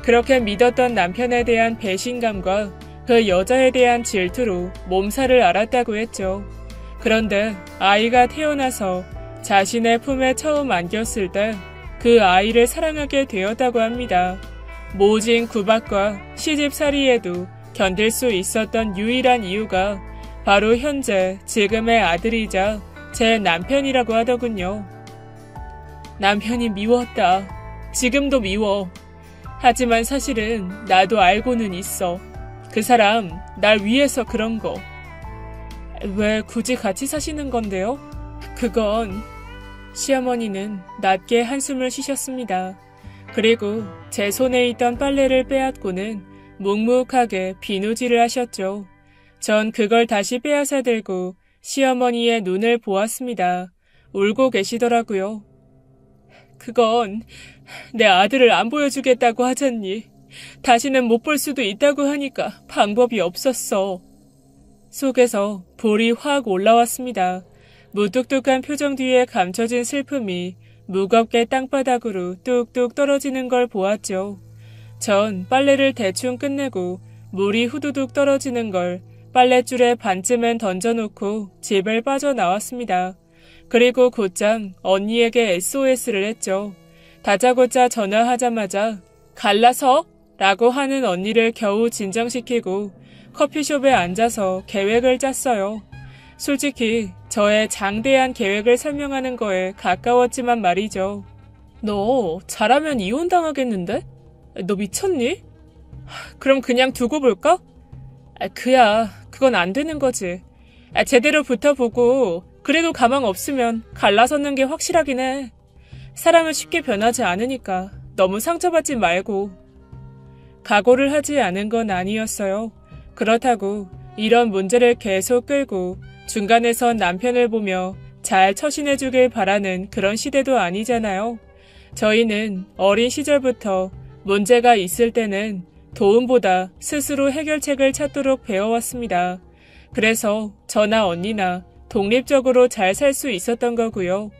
그렇게 믿었던 남편에 대한 배신감과 그 여자에 대한 질투로 몸살을 앓았다고 했죠. 그런데 아이가 태어나서 자신의 품에 처음 안겼을 때 그 아이를 사랑하게 되었다고 합니다. 모진 구박과 시집살이에도 견딜 수 있었던 유일한 이유가 바로 현재 지금의 아들이자 제 남편이라고 하더군요. 남편이 미웠다. 지금도 미워. 하지만 사실은 나도 알고는 있어. 그 사람 날 위해서 그런 거. 왜 굳이 같이 사시는 건데요? 그건... 시어머니는 낮게 한숨을 쉬셨습니다. 그리고 제 손에 있던 빨래를 빼앗고는 묵묵하게 비누질을 하셨죠. 전 그걸 다시 빼앗아 들고 시어머니의 눈을 보았습니다. 울고 계시더라고요. 그건 내 아들을 안 보여주겠다고 하잖니. 다시는 못 볼 수도 있다고 하니까 방법이 없었어. 속에서 볼이 확 올라왔습니다. 무뚝뚝한 표정 뒤에 감춰진 슬픔이 무겁게 땅바닥으로 뚝뚝 떨어지는 걸 보았죠. 전 빨래를 대충 끝내고 물이 후두둑 떨어지는 걸 빨랫줄에 반쯤은 던져놓고 집을 빠져나왔습니다. 그리고 곧장 언니에게 SOS를 했죠. 다짜고짜 전화하자마자 갈라서? 라고 하는 언니를 겨우 진정시키고 커피숍에 앉아서 계획을 짰어요. 솔직히 저의 장대한 계획을 설명하는 거에 가까웠지만 말이죠. 너 잘하면 이혼당하겠는데? 너 미쳤니? 그럼 그냥 두고 볼까? 그건 안 되는 거지. 제대로 붙어보고 그래도 가망 없으면 갈라서는 게 확실하긴 해. 사람은 쉽게 변하지 않으니까 너무 상처받지 말고. 각오를 하지 않은 건 아니었어요. 그렇다고 이런 문제를 계속 끌고 중간에선 남편을 보며 잘 처신해주길 바라는 그런 시대도 아니잖아요. 저희는 어린 시절부터 문제가 있을 때는 도움보다 스스로 해결책을 찾도록 배워왔습니다. 그래서 저나 언니나 독립적으로 잘 살 수 있었던 거고요.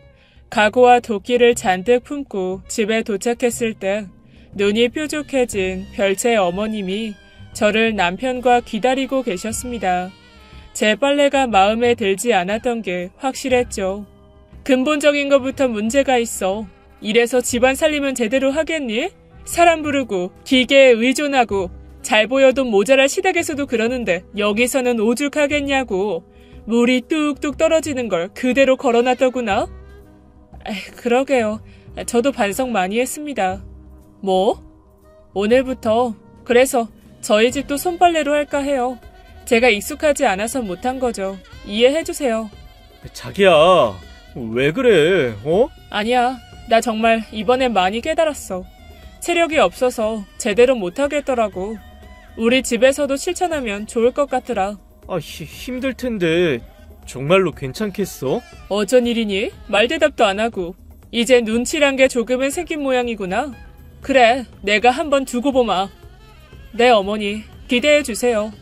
각오와 도끼를 잔뜩 품고 집에 도착했을 때 눈이 뾰족해진 별채 어머님이 저를 남편과 기다리고 계셨습니다. 제 빨래가 마음에 들지 않았던 게 확실했죠. 근본적인 것부터 문제가 있어. 이래서 집안 살림은 제대로 하겠니? 사람 부르고 기계에 의존하고 잘 보여도 모자랄 시댁에서도 그러는데 여기서는 오죽하겠냐고. 물이 뚝뚝 떨어지는 걸 그대로 걸어놨더구나. 그러게요. 저도 반성 많이 했습니다. 뭐? 오늘부터 그래서 저희 집도 손빨래로 할까 해요. 제가 익숙하지 않아서 못한 거죠. 이해해주세요. 자기야, 왜 그래, 어? 아니야, 나 정말 이번엔 많이 깨달았어. 체력이 없어서 제대로 못하겠더라고. 우리 집에서도 실천하면 좋을 것 같더라. 힘들 텐데 정말로 괜찮겠어? 어쩐 일이니? 말 대답도 안 하고. 이제 눈치란 게 조금은 생긴 모양이구나. 그래, 내가 한번 두고 보마. 네, 어머니, 기대해주세요.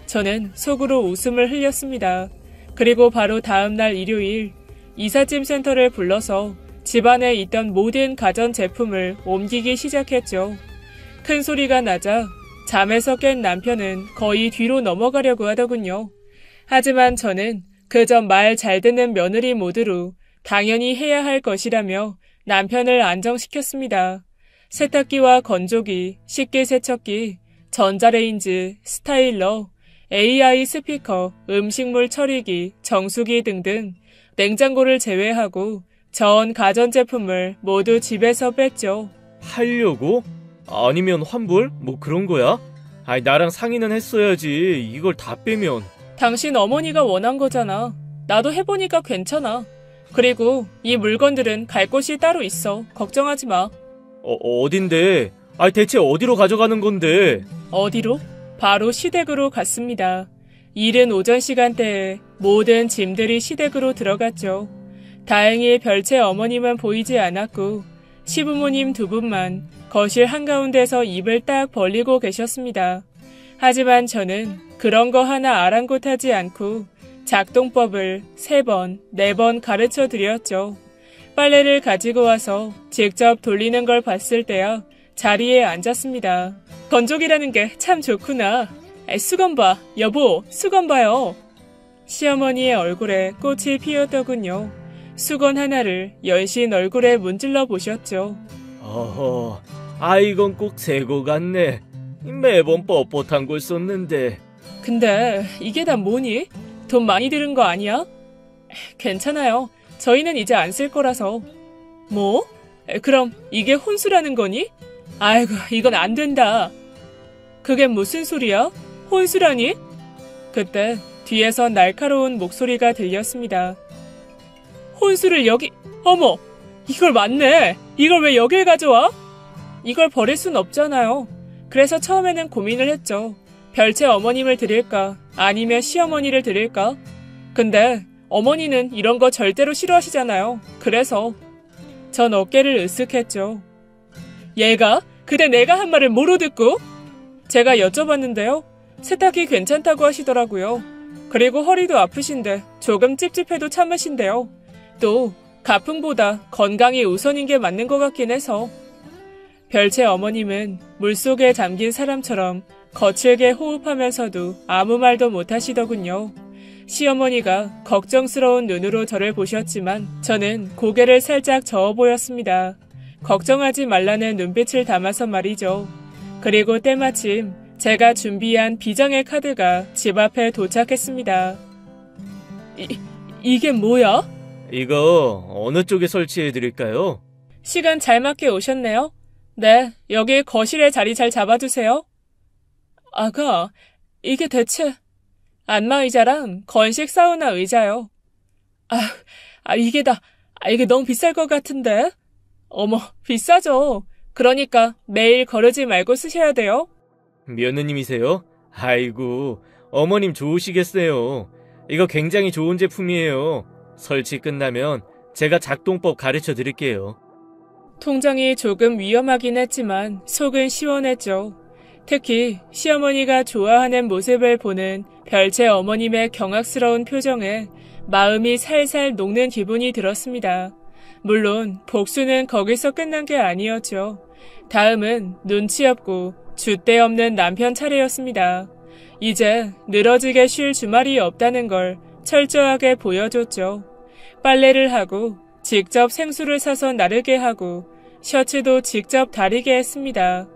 저는 속으로 웃음을 흘렸습니다. 그리고 바로 다음날 일요일 이삿짐 센터를 불러서 집안에 있던 모든 가전제품을 옮기기 시작했죠. 큰 소리가 나자 잠에서 깬 남편은 거의 뒤로 넘어가려고 하더군요. 하지만 저는 그저 말 잘 듣는 며느리 모드로 당연히 해야 할 것이라며 남편을 안정시켰습니다. 세탁기와 건조기, 식기세척기, 전자레인지, 스타일러, AI 스피커, 음식물 처리기, 정수기 등등 냉장고를 제외하고 전 가전제품을 모두 집에서 뺐죠. 하려고? 아니면 환불? 뭐 그런 거야? 나랑 상의는 했어야지. 이걸 다 빼면. 당신 어머니가 원한 거잖아. 나도 해보니까 괜찮아. 그리고 이 물건들은 갈 곳이 따로 있어. 걱정하지 마. 어딘데? 대체 어디로 가져가는 건데? 어디로? 바로 시댁으로 갔습니다. 이른 오전 시간대에 모든 짐들이 시댁으로 들어갔죠. 다행히 별채 어머님은 보이지 않았고 시부모님 두 분만 거실 한가운데서 입을 딱 벌리고 계셨습니다. 하지만 저는 그런 거 하나 아랑곳하지 않고 작동법을 3번, 4번 가르쳐 드렸죠. 빨래를 가지고 와서 직접 돌리는 걸 봤을 때야 자리에 앉았습니다. 건조기라는 게 참 좋구나. 수건 봐. 여보, 수건 봐요. 시어머니의 얼굴에 꽃이 피었더군요. 수건 하나를 여신 얼굴에 문질러 보셨죠. 이건 꼭 새 거 같네. 매번 뻣뻣한 걸 썼는데. 근데 이게 다 뭐니? 돈 많이 들은 거 아니야? 괜찮아요. 저희는 이제 안 쓸 거라서. 뭐? 그럼 이게 혼수라는 거니? 아이고, 이건 안 된다. 그게 무슨 소리야? 혼수라니? 그때 뒤에서 날카로운 목소리가 들렸습니다. 혼수를 여기... 어머! 이걸 맞네! 이걸 왜 여길 가져와? 이걸 버릴 순 없잖아요. 그래서 처음에는 고민을 했죠. 별채 어머님을 드릴까? 아니면 시어머니를 드릴까? 근데 어머니는 이런 거 절대로 싫어하시잖아요. 그래서 전 어깨를 으쓱했죠. 얘가? 그때 내가 한 말을 뭐로 듣고? 제가 여쭤봤는데요. 세탁기 괜찮다고 하시더라고요. 그리고 허리도 아프신데 조금 찝찝해도 참으신대요. 또 가풍보다 건강이 우선인 게 맞는 것 같긴 해서. 별채 어머님은 물속에 잠긴 사람처럼 거칠게 호흡하면서도 아무 말도 못하시더군요. 시어머니가 걱정스러운 눈으로 저를 보셨지만 저는 고개를 살짝 저어 보였습니다. 걱정하지 말라는 눈빛을 담아서 말이죠. 그리고 때마침 제가 준비한 비장의 카드가 집 앞에 도착했습니다. 이게 뭐야? 이거 어느 쪽에 설치해 드릴까요? 시간 잘 맞게 오셨네요. 네, 여기 거실에 자리 잘 잡아주세요. 아가, 이게 대체... 안마의자랑 건식 사우나 의자요. 이게 너무 비쌀 것 같은데? 어머, 비싸죠. 그러니까 매일 거르지 말고 쓰셔야 돼요. 며느님이세요? 아이고, 어머님 좋으시겠어요. 이거 굉장히 좋은 제품이에요. 설치 끝나면 제가 작동법 가르쳐 드릴게요. 통장이 조금 위험하긴 했지만 속은 시원했죠. 특히 시어머니가 좋아하는 모습을 보는 별채 어머님의 경악스러운 표정에 마음이 살살 녹는 기분이 들었습니다. 물론 복수는 거기서 끝난 게 아니었죠. 다음은 눈치 없고 줏대 없는 남편 차례였습니다. 이제 늘어지게 쉴 주말이 없다는 걸 철저하게 보여줬죠. 빨래를 하고 직접 생수를 사서 나르게 하고 셔츠도 직접 다리게 했습니다.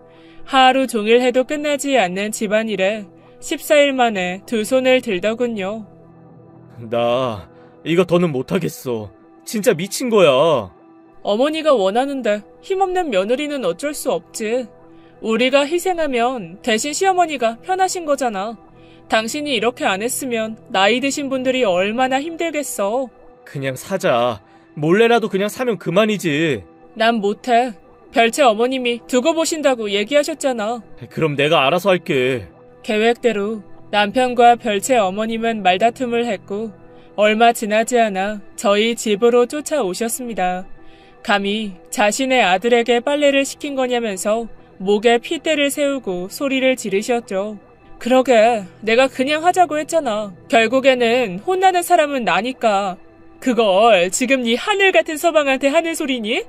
하루 종일 해도 끝나지 않는 집안일에 14일 만에 2손을 들더군요. 나 이거 더는 못하겠어. 진짜 미친 거야. 어머니가 원하는데 힘없는 며느리는 어쩔 수 없지. 우리가 희생하면 대신 시어머니가 편하신 거잖아. 당신이 이렇게 안 했으면 나이 드신 분들이 얼마나 힘들겠어. 그냥 사자. 몰래라도 그냥 사면 그만이지. 난 못해. 별채 어머님이 두고 보신다고 얘기하셨잖아. 그럼 내가 알아서 할게. 계획대로 남편과 별채 어머님은 말다툼을 했고 얼마 지나지 않아 저희 집으로 쫓아오셨습니다. 감히 자신의 아들에게 빨래를 시킨 거냐면서 목에 핏대를 세우고 소리를 지르셨죠. 그러게 내가 그냥 하자고 했잖아. 결국에는 혼나는 사람은 나니까. 그걸 지금 네 하늘 같은 서방한테 하는 소리니?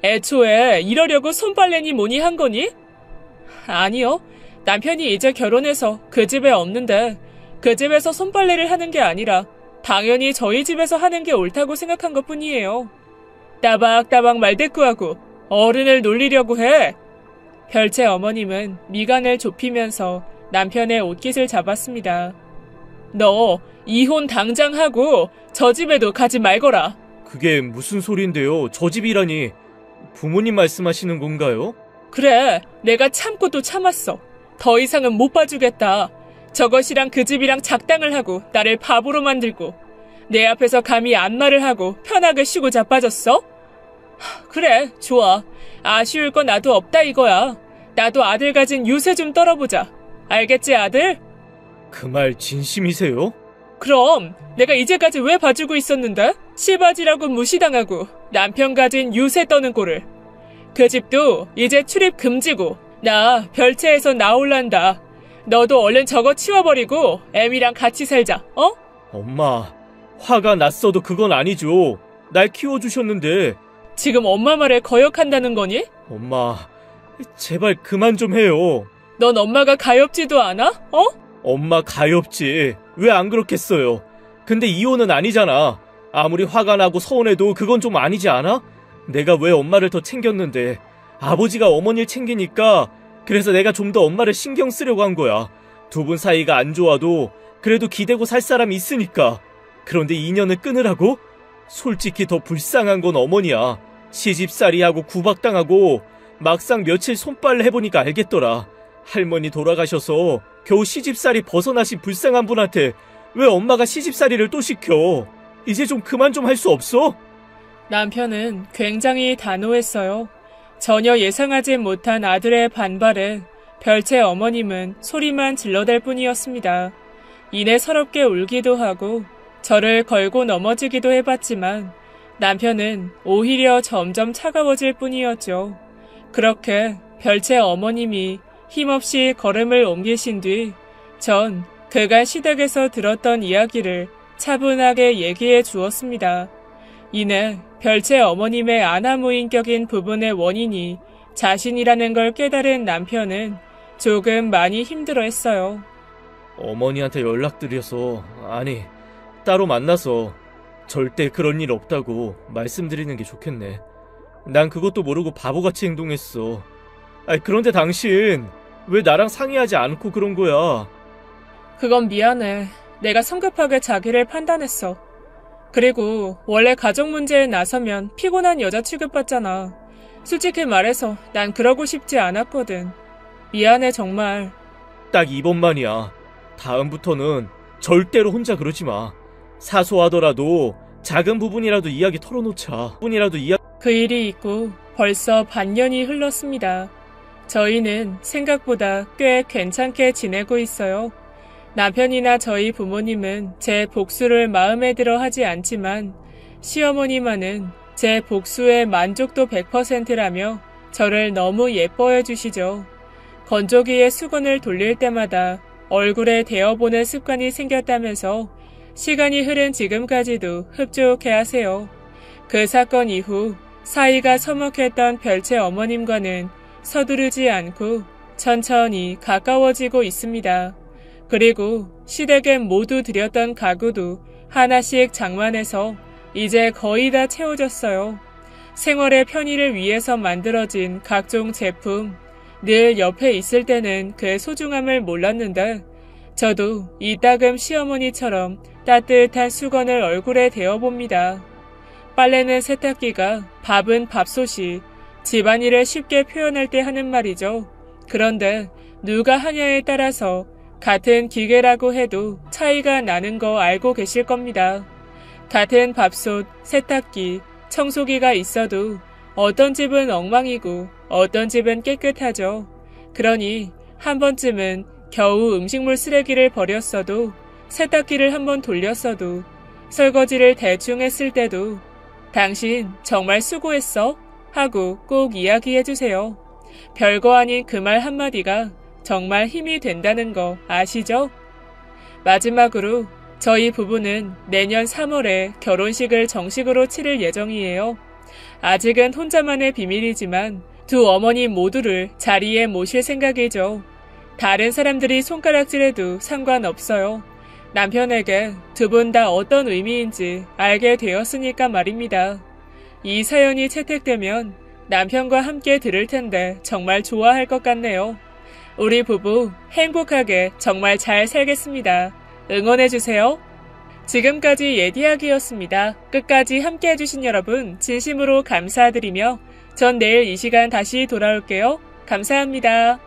애초에 이러려고 손빨래니 뭐니 한 거니? 아니요. 남편이 이제 결혼해서 그 집에 없는데 그 집에서 손빨래를 하는 게 아니라 당연히 저희 집에서 하는 게 옳다고 생각한 것뿐이에요. 따박따박 말대꾸하고 어른을 놀리려고 해. 별채 어머님은 미간을 좁히면서 남편의 옷깃을 잡았습니다. 너 이혼 당장 하고 저 집에도 가지 말거라. 그게 무슨 소린데요? 저 집이라니. 부모님 말씀하시는 건가요? 그래, 내가 참고 또 참았어. 더 이상은 못 봐주겠다. 저것이랑 그 집이랑 작당을 하고 나를 바보로 만들고 내 앞에서 감히 안말을 하고 편하게 쉬고 자빠졌어? 그래, 좋아. 아쉬울 건 나도 없다 이거야. 나도 아들 가진 유세 좀 떨어보자. 알겠지, 아들? 그 말 진심이세요? 그럼 내가 이제까지 왜 봐주고 있었는데? 시바지라고 무시당하고 남편 가진 유세 떠는 꼴을. 그 집도 이제 출입 금지고 나 별채에서 나올란다. 너도 얼른 저거 치워버리고 애미랑 같이 살자, 어? 엄마, 화가 났어도 그건 아니죠. 날 키워주셨는데. 지금 엄마 말에 거역한다는 거니? 엄마, 제발 그만 좀 해요. 넌 엄마가 가엾지도 않아? 어? 엄마 가엾지. 왜 안 그렇겠어요. 근데 이혼은 아니잖아. 아무리 화가 나고 서운해도 그건 좀 아니지 않아? 내가 왜 엄마를 더 챙겼는데 아버지가 어머니를 챙기니까 그래서 내가 좀 더 엄마를 신경 쓰려고 한 거야. 두 분 사이가 안 좋아도 그래도 기대고 살 사람이 있으니까. 그런데 인연을 끊으라고? 솔직히 더 불쌍한 건 어머니야. 시집살이하고 구박당하고 막상 며칠 손빨래 해보니까 알겠더라. 할머니 돌아가셔서 겨우 시집살이 벗어나신 불쌍한 분한테 왜 엄마가 시집살이를 또 시켜? 이제 좀 그만 좀 할 수 없어? 남편은 굉장히 단호했어요. 전혀 예상하지 못한 아들의 반발에 별채 어머님은 소리만 질러댈 뿐이었습니다. 이내 서럽게 울기도 하고 저를 걸고 넘어지기도 해봤지만 남편은 오히려 점점 차가워질 뿐이었죠. 그렇게 별채 어머님이 힘없이 걸음을 옮기신 뒤 전 그간 시댁에서 들었던 이야기를 차분하게 얘기해 주었습니다. 이내 별채 어머님의 아나무인격인 부분의 원인이 자신이라는 걸 깨달은 남편은 조금 많이 힘들어했어요. 어머니한테 연락드려서, 아니, 따로 만나서 절대 그런 일 없다고 말씀드리는 게 좋겠네. 난 그것도 모르고 바보같이 행동했어. 그런데 당신 왜 나랑 상의하지 않고 그런 거야? 그건 미안해. 내가 성급하게 자기를 판단했어. 그리고 원래 가족 문제에 나서면 피곤한 여자 취급받잖아. 솔직히 말해서 난 그러고 싶지 않았거든. 미안해 정말. 딱 이번만이야. 다음부터는 절대로 혼자 그러지 마. 사소하더라도 작은 부분이라도 이야기 털어놓자. 그 일이 있고 벌써 반년이 흘렀습니다. 저희는 생각보다 꽤 괜찮게 지내고 있어요. 남편이나 저희 부모님은 제 복수를 마음에 들어 하지 않지만 시어머니만은 제 복수의 만족도 100%라며 저를 너무 예뻐해 주시죠. 건조기에 수건을 돌릴 때마다 얼굴에 대어보는 습관이 생겼다면서 시간이 흐른 지금까지도 흡족해 하세요. 그 사건 이후 사이가 서먹했던 별채 어머님과는 서두르지 않고 천천히 가까워지고 있습니다. 그리고 시댁에 모두 드렸던 가구도 하나씩 장만해서 이제 거의 다 채워졌어요. 생활의 편의를 위해서 만들어진 각종 제품, 늘 옆에 있을 때는 그 소중함을 몰랐는데 저도 이따금 시어머니처럼 따뜻한 수건을 얼굴에 대어봅니다. 빨래는 세탁기가, 밥은 밥솥이, 집안일을 쉽게 표현할 때 하는 말이죠. 그런데 누가 하냐에 따라서 같은 기계라고 해도 차이가 나는 거 알고 계실 겁니다. 같은 밥솥, 세탁기, 청소기가 있어도 어떤 집은 엉망이고 어떤 집은 깨끗하죠. 그러니 한 번쯤은 겨우 음식물 쓰레기를 버렸어도 세탁기를 한번 돌렸어도 설거지를 대충 했을 때도 당신 정말 수고했어 하고 꼭 이야기해주세요. 별거 아닌 그 말 한마디가 정말 힘이 된다는 거 아시죠? 마지막으로 저희 부부는 내년 3월에 결혼식을 정식으로 치를 예정이에요. 아직은 혼자만의 비밀이지만 두 어머니 모두를 자리에 모실 생각이죠. 다른 사람들이 손가락질해도 상관없어요. 남편에게 두 분 다 어떤 의미인지 알게 되었으니까 말입니다. 이 사연이 채택되면 남편과 함께 들을 텐데 정말 좋아할 것 같네요. 우리 부부 행복하게 정말 잘 살겠습니다. 응원해주세요. 지금까지 예디야기였습니다. 끝까지 함께 해주신 여러분 진심으로 감사드리며 전 내일 이 시간 다시 돌아올게요. 감사합니다.